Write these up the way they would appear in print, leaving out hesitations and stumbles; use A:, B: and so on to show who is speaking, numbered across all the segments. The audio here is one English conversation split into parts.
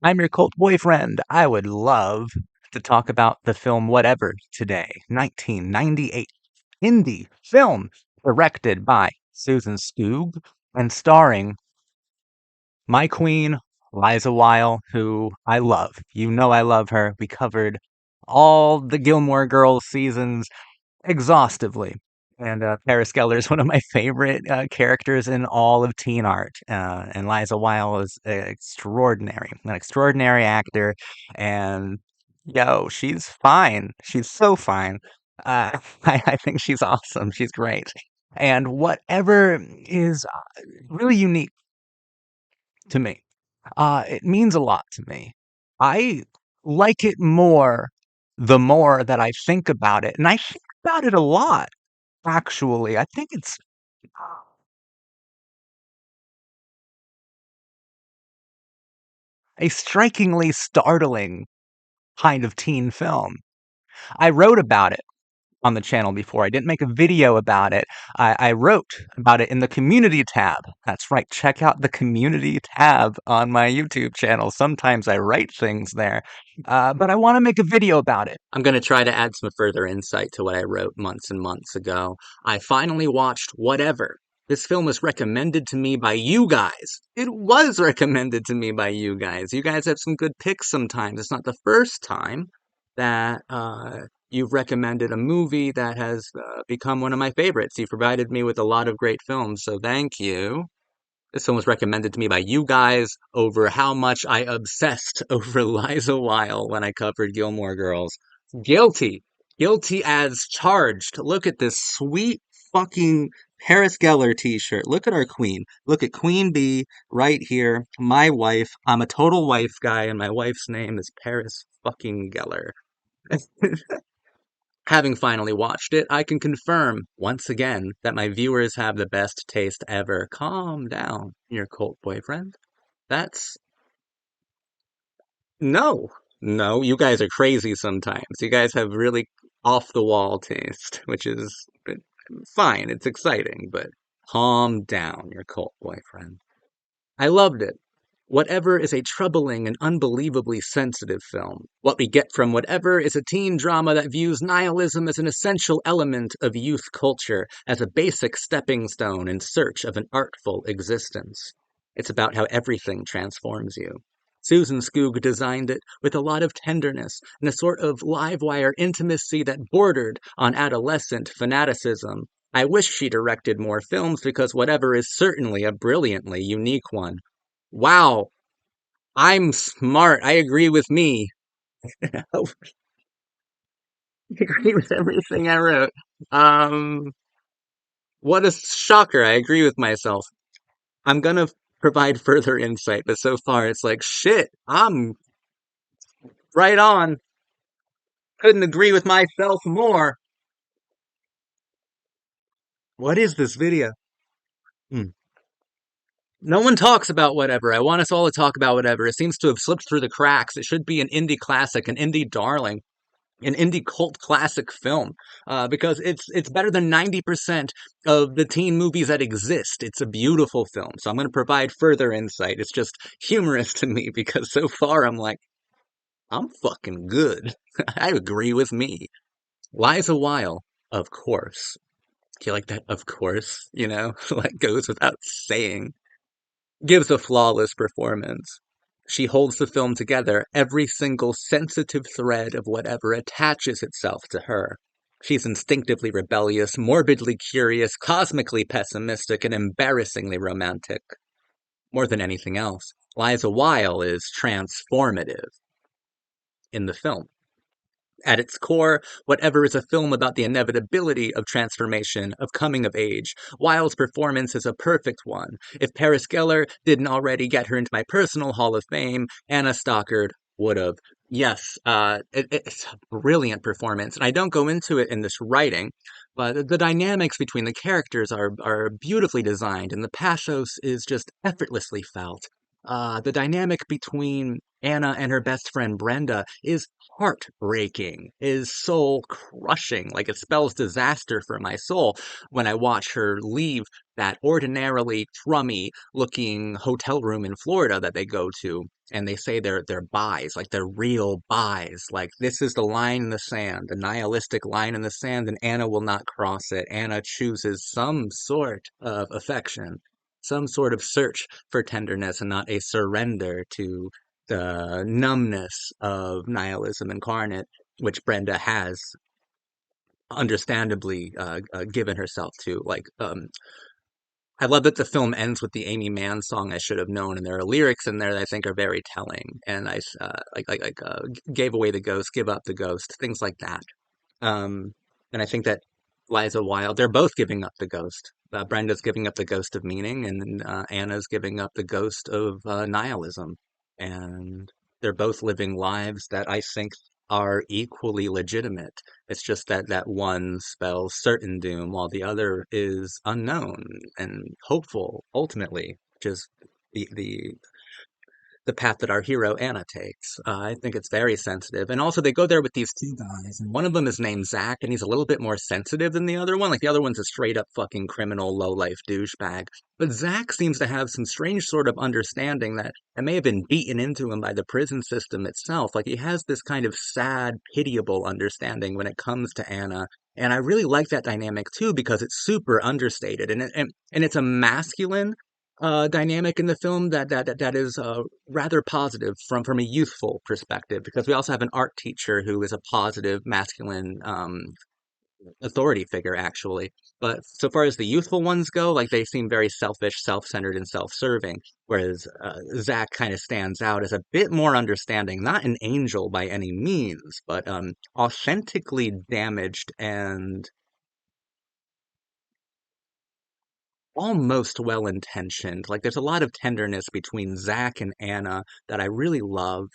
A: I'm your cult boyfriend. I would love to talk about the film Whatever today. 1998 indie film directed by Susan Skoog and starring my queen, Liza Weil, who I love. You know I love her. We covered all the Gilmore Girls seasons exhaustively. And Paris Geller is one of my favorite characters in all of teen art. And Liza Weil is extraordinary, an extraordinary actor. And yo, she's fine. She's so fine. I think she's awesome. She's great. And whatever is really unique to me, it means a lot to me. I like it more the more that I think about it. And I think about it a lot. Actually, I think it's a strikingly startling kind of teen film. I wrote about it on the channel before. I didn't make a video about it. I wrote about it in the community tab. That's right. Check out the community tab on my YouTube channel. Sometimes I write things there, but I want to make a video about it. I'm going to try to add some further insight to what I wrote months and months ago. I finally watched Whatever. This film was recommended to me by you guys. It was recommended to me by you guys. You guys have some good picks sometimes. It's not the first time that you've recommended a movie that has become one of my favorites. You've provided me with a lot of great films, so thank you. This film was recommended to me by you guys over how much I obsessed over Liza Weil when I covered Gilmore Girls. Guilty. Guilty as charged. Look at this sweet fucking Paris Geller t-shirt. Look at our queen. Look at Queen Bee right here. My wife. I'm a total wife guy, and my wife's name is Paris fucking Geller. Having finally watched it, I can confirm once again that my viewers have the best taste ever. Calm down, your cult boyfriend. That's no, no, you guys are crazy sometimes. You guys have really off the wall taste, which is fine. It's exciting, but calm down, your cult boyfriend. I loved it. Whatever is a troubling and unbelievably sensitive film. What we get from Whatever is a teen drama that views nihilism as an essential element of youth culture, as a basic stepping stone in search of an artful existence. It's about how everything transforms you. Susan Skoog designed it with a lot of tenderness and a sort of live wire intimacy that bordered on adolescent fanaticism. I wish she directed more films because Whatever is certainly a brilliantly unique one. Wow, I'm smart. I agree with me. I agree with everything I wrote. Um, what a shocker. I agree with myself. I'm gonna provide further insight, but so far it's like, shit, I'm right on. Couldn't agree with myself more. What is this video? Hmm. No one talks about Whatever. I want us all to talk about Whatever. It seems to have slipped through the cracks. It should be an indie classic, an indie darling, an indie cult classic film, because it's better than 90% of the teen movies that exist. It's a beautiful film, so I'm going to provide further insight. It's just humorous to me because so far I'm like, I'm fucking good. I agree with me. Liza Weil, of course. Do you like that? Of course, like goes without saying. Gives a flawless performance. She holds the film together, every single sensitive thread of whatever attaches itself to her. She's instinctively rebellious, morbidly curious, cosmically pessimistic, and embarrassingly romantic. More than anything else, Liza Weil is transformative in the film. At its core, Whatever is a film about the inevitability of transformation, of coming of age. Weil's performance is a perfect one. If Paris Geller didn't already get her into my personal Hall of Fame, Anna Stockard would have. Yes, it's a brilliant performance, and I don't go into it in this writing, but the dynamics between the characters are beautifully designed, and the pathos is just effortlessly felt. The dynamic between Anna and her best friend Brenda is heartbreaking, is soul crushing. Like it spells disaster for my soul when I watch her leave that ordinarily crummy looking hotel room in Florida that they go to and they say they're buys, like they're real buys. Like this is the line in the sand, the nihilistic line in the sand, and Anna will not cross it. Anna chooses some sort of affection, some sort of search for tenderness, and not a surrender to the numbness of nihilism incarnate, which Brenda has understandably given herself to. I love that the film ends with the Amy Mann song "I Should Have Known," and there are lyrics in there that I think are very telling. And gave away the ghost, give up the ghost, things like that. Um, and I think that Liza Wilde, they're both giving up the ghost. Brenda's giving up the ghost of meaning, and Anna's giving up the ghost of nihilism. And they're both living lives that I think are equally legitimate. It's just that one spells certain doom, while the other is unknown and hopeful, ultimately, which is the path that our hero Anna takes. I think it's very sensitive. And also, they go there with these two guys, and one of them is named Zach, and he's a little bit more sensitive than the other one. Like, the other one's a straight up fucking criminal, low life douchebag. But Zach seems to have some strange sort of understanding that it may have been beaten into him by the prison system itself. Like, he has this kind of sad, pitiable understanding when it comes to Anna. And I really like that dynamic too because it's super understated and it's a masculine dynamic in the film that is rather positive from a youthful perspective because we also have an art teacher who is a positive masculine authority figure actually. But so far as the youthful ones go, like they seem very selfish, self-centered, and self-serving, whereas Zach kind of stands out as a bit more understanding, not an angel by any means, but authentically damaged and almost well-intentioned. Like there's a lot of tenderness between Zach and Anna that I really love.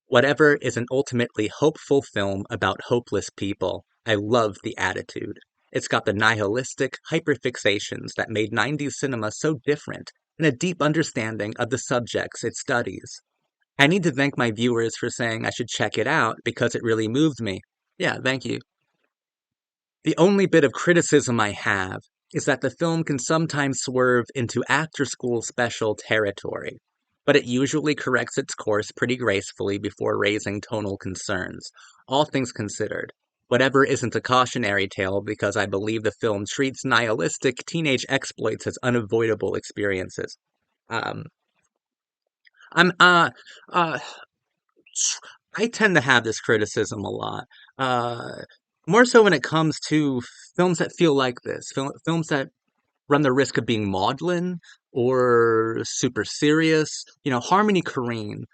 A: Whatever is an ultimately hopeful film about hopeless people. I love the attitude. It's got the nihilistic hyperfixations that made 90s cinema so different and a deep understanding of the subjects it studies. I need to thank my viewers for saying I should check it out because it really moved me. Yeah, thank you. The only bit of criticism I have is that the film can sometimes swerve into after-school special territory, but it usually corrects its course pretty gracefully before raising tonal concerns. All things considered, whatever isn't a cautionary tale because I believe the film treats nihilistic teenage exploits as unavoidable experiences. Um, I'm uh I tend to have this criticism a lot. Uh, More so when it comes to films that feel like this, films that run the risk of being maudlin or super serious. You know, Harmony Korine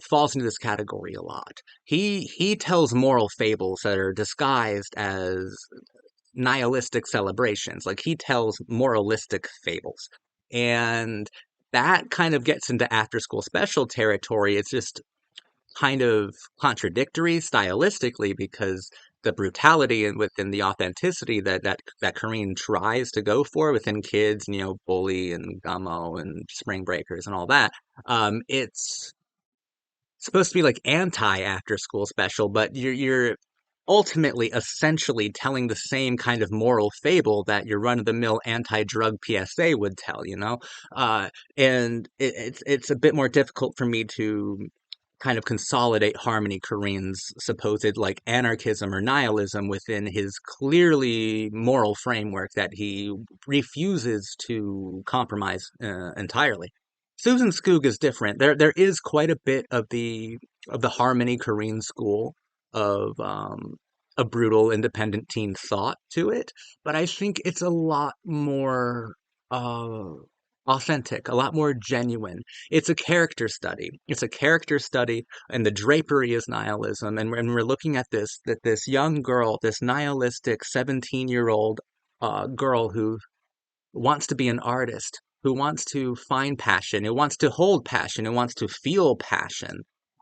A: falls into this category a lot. He tells moral fables that are disguised as nihilistic celebrations. Like he tells moralistic fables, and that kind of gets into after school special territory. It's just kind of contradictory stylistically because the brutality and within the authenticity that Kareen tries to go for within kids, you know, Bully and Gummo and Spring Breakers and all that, it's supposed to be like anti after school special, but you're ultimately essentially telling the same kind of moral fable that your run of the mill anti drug PSA would tell, you know, uh, and it's a bit more difficult for me to kind of consolidate Harmony Korine's supposed like anarchism or nihilism within his clearly moral framework that he refuses to compromise entirely. Susan Skoog is different. There is quite a bit of the Harmony Korine school of a brutal independent teen thought to it, but I think it's a lot more uh, authentic, a lot more genuine. It's a character study. It's a character study, and the drapery is nihilism. And when we're looking at this young girl, this nihilistic 17-year-old girl who wants to be an artist, who wants to find passion, who wants to hold passion, who wants to feel passion,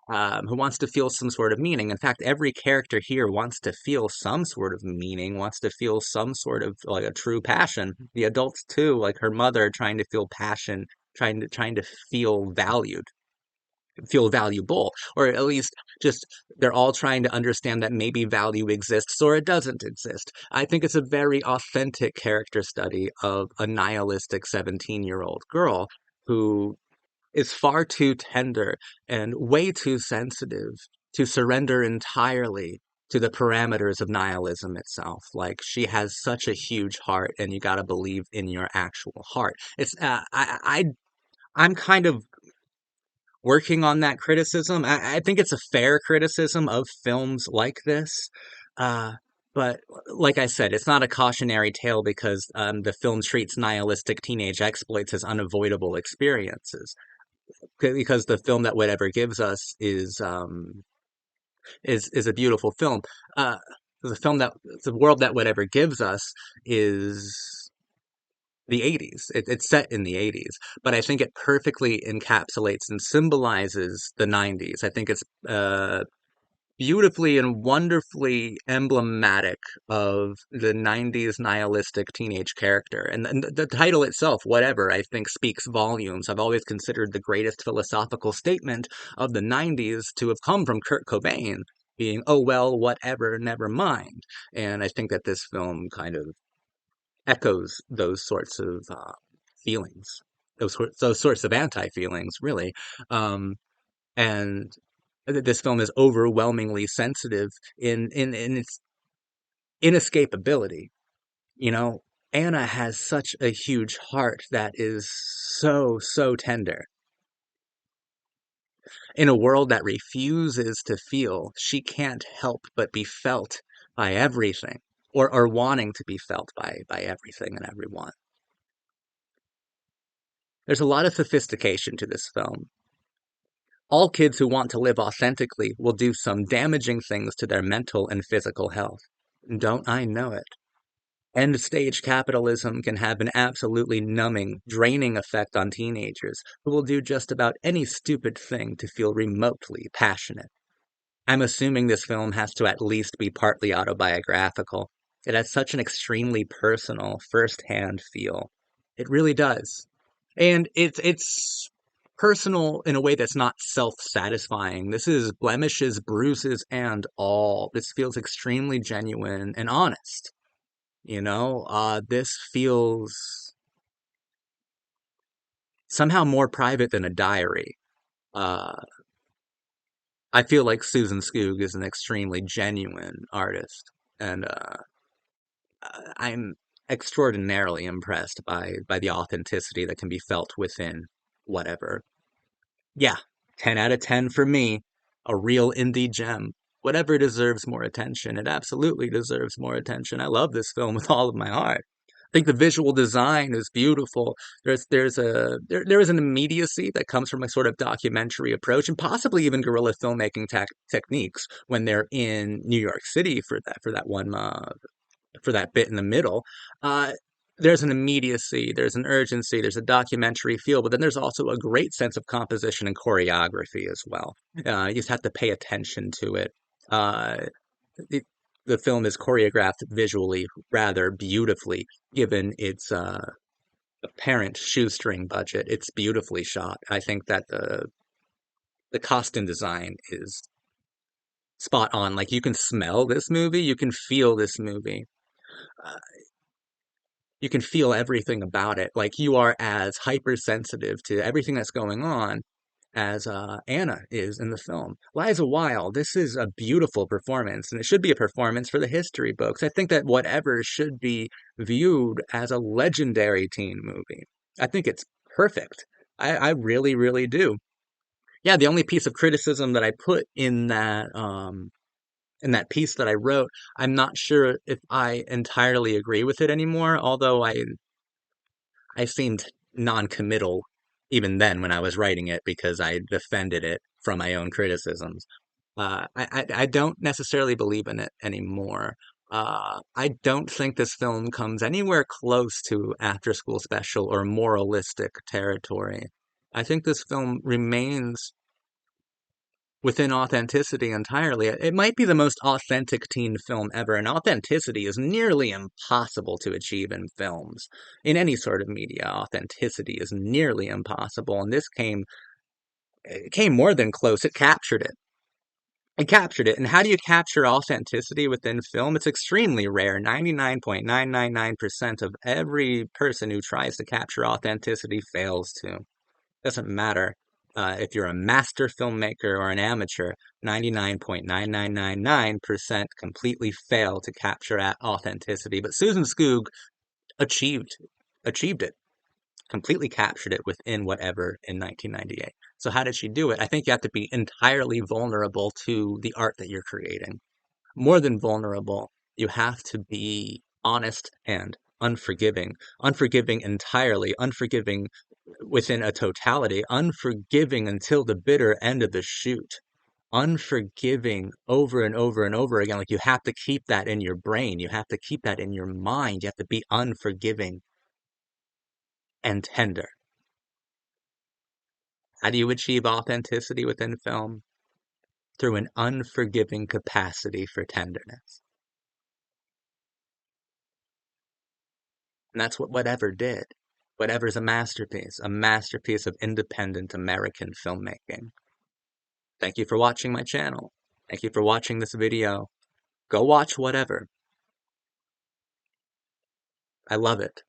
A: who wants to feel some sort of meaning. In fact, every character here wants to feel some sort of meaning, wants to feel some sort of like a true passion. The adults too, like her mother, trying to feel passion, trying to feel valued, feel valuable, or at least just they're all trying to understand that maybe value exists or it doesn't exist. I think it's a very authentic character study of a nihilistic 17-year-old girl who is far too tender and way too sensitive to surrender entirely to the parameters of nihilism itself. Like she has such a huge heart, and you got to believe in your actual heart. It's I'm kind of working on that criticism. I think it's a fair criticism of films like this. Uh, but like I said, it's not a cautionary tale because the film treats nihilistic teenage exploits as unavoidable experiences. Because the film that whatever gives us is a beautiful film. Uh, the film that the world that whatever gives us is the 80s. It's set in the 80s, but I think it perfectly encapsulates and symbolizes the 90s. I think it's beautifully and wonderfully emblematic of the 90s nihilistic teenage character. And the title itself, Whatever, I think speaks volumes. I've always considered the greatest philosophical statement of the 90s to have come from Kurt Cobain, being, oh, well, whatever, never mind. And I think that this film kind of echoes those sorts of feelings, those sorts of anti-feelings, really. Um, and this film is overwhelmingly sensitive in its inescapability. You know, Anna has such a huge heart that is so tender. In a world that refuses to feel, she can't help but be felt by everything, or wanting to be felt by everything and everyone. There's a lot of sophistication to this film. All kids who want to live authentically will do some damaging things to their mental and physical health. Don't I know it? End stage capitalism can have an absolutely numbing, draining effect on teenagers who will do just about any stupid thing to feel remotely passionate. I'm assuming this film has to at least be partly autobiographical. It has such an extremely personal, first-hand feel. It really does. And it's personal in a way that's not self-satisfying. This is blemishes, bruises, and all. This feels extremely genuine and honest. This feels somehow more private than a diary. Uh, I feel like Susan Skoog is an extremely genuine artist, and I'm extraordinarily impressed by the authenticity that can be felt within whatever. Yeah, 10 out of 10 for me. A real indie gem. Whatever deserves more attention, it absolutely deserves more attention. I love this film with all of my heart. I think the visual design is beautiful. There is an immediacy that comes from a sort of documentary approach and possibly even guerrilla filmmaking techniques when they're in New York City for that one for that bit in the middle. Uh, there's an immediacy, there's an urgency, there's a documentary feel, but then there's also a great sense of composition and choreography as well. You just have to pay attention to it. Uh, it the film is choreographed visually rather beautifully, given its apparent shoestring budget. It's beautifully shot. I think that the costume design is spot on. Like you can smell this movie, you can feel this movie. Uh, you can feel everything about it. Like you are as hypersensitive to everything that's going on as Anna is in the film. Liza Wilde, this is a beautiful performance, and it should be a performance for the history books. I think that whatever should be viewed as a legendary teen movie. I think it's perfect. I really, really do. Yeah, the only piece of criticism that I put in that piece that I wrote, I'm not sure if I entirely agree with it anymore, although I seemed non-committal even then when I was writing it because I defended it from my own criticisms. I don't necessarily believe in it anymore. I don't think this film comes anywhere close to After School Special or moralistic territory. I think this film remains within authenticity entirely. It might be the most authentic teen film ever, and authenticity is nearly impossible to achieve in films. In any sort of media, authenticity is nearly impossible, and it came more than close. It captured it. It captured it. And how do you capture authenticity within film? It's extremely rare. 99.999% of every person who tries to capture authenticity fails to. Doesn't matter if you're a master filmmaker or an amateur, 99.9999% completely fail to capture authenticity. But Susan Skoog achieved achieved it, completely captured it within whatever in 1998. So how did she do it? I think you have to be entirely vulnerable to the art that you're creating. More than vulnerable, you have to be honest and unforgiving. Unforgiving entirely, unforgiving within a totality, unforgiving until the bitter end of the shoot. Unforgiving over and over and over again. Like you have to keep that in your brain. You have to keep that in your mind. You have to be unforgiving and tender. How do you achieve authenticity within film? Through an unforgiving capacity for tenderness. And that's what Whatever did. Whatever's a masterpiece of independent American filmmaking. Thank you for watching my channel. Thank you for watching this video. Go watch Whatever. I love it.